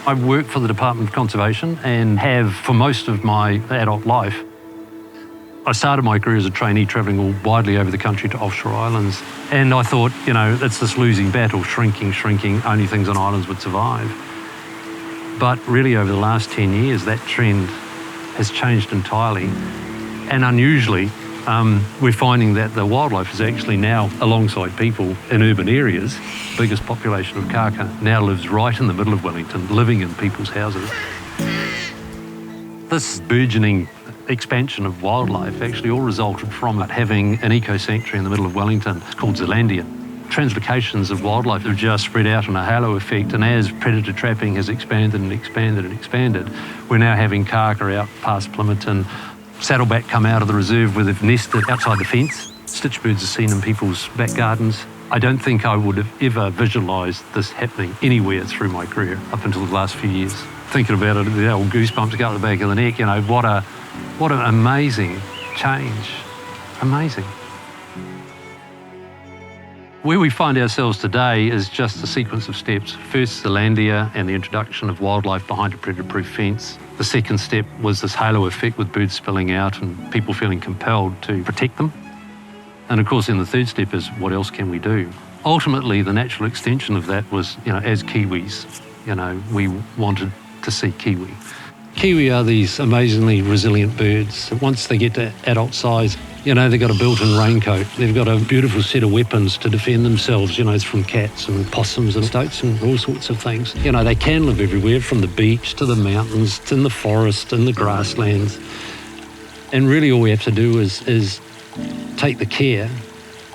I work for the Department of Conservation and have for most of my adult life. I started my career as a trainee travelling all widely over the country to offshore islands. And I thought, you know, it's this losing battle, shrinking, only things on islands would survive. But really over the last 10 years, that trend has changed entirely. And unusually, we're finding that the wildlife is actually now alongside people in urban areas. The biggest population of kākā now lives right in the middle of Wellington, living in people's houses. This burgeoning expansion of wildlife actually all resulted from it having an eco-sanctuary in the middle of Wellington. It's called Zealandia. Translocations of wildlife have just spread out in a halo effect, and as predator trapping has expanded and expanded and expanded, we're now having kākā out past Plympton, saddleback come out of the reserve where they've nested outside the fence. Stitchbirds are seen in people's back gardens. I don't think I would have ever visualised this happening anywhere through my career up until the last few years. Thinking about it, the old goosebumps go up the back of the neck, you know, what an amazing change. Amazing. Where we find ourselves today is just a sequence of steps. First, Zealandia and the introduction of wildlife behind a predator-proof fence. The second step was this halo effect with birds spilling out and people feeling compelled to protect them. And of course, then the third step is, what else can we do? Ultimately, the natural extension of that was, you know, as Kiwis, you know, we wanted to see Kiwi. Kiwi are these amazingly resilient birds. Once they get to adult size, you know, they've got a built-in raincoat. They've got a beautiful set of weapons to defend themselves, you know, from cats and possums and stoats and all sorts of things. You know, they can live everywhere, from the beach to the mountains, to in the forest, in the grasslands. And really all we have to do is take the care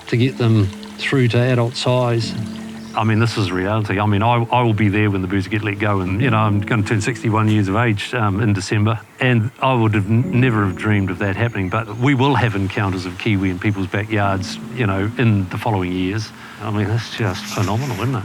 to get them through to adult size. I mean, this is reality. I mean, I will be there when the birds get let go, and, you know, I'm going to turn 61 years of age in December, and I would have never have dreamed of that happening, but we will have encounters of Kiwi in people's backyards, you know, in the following years. I mean, that's just phenomenal, isn't it?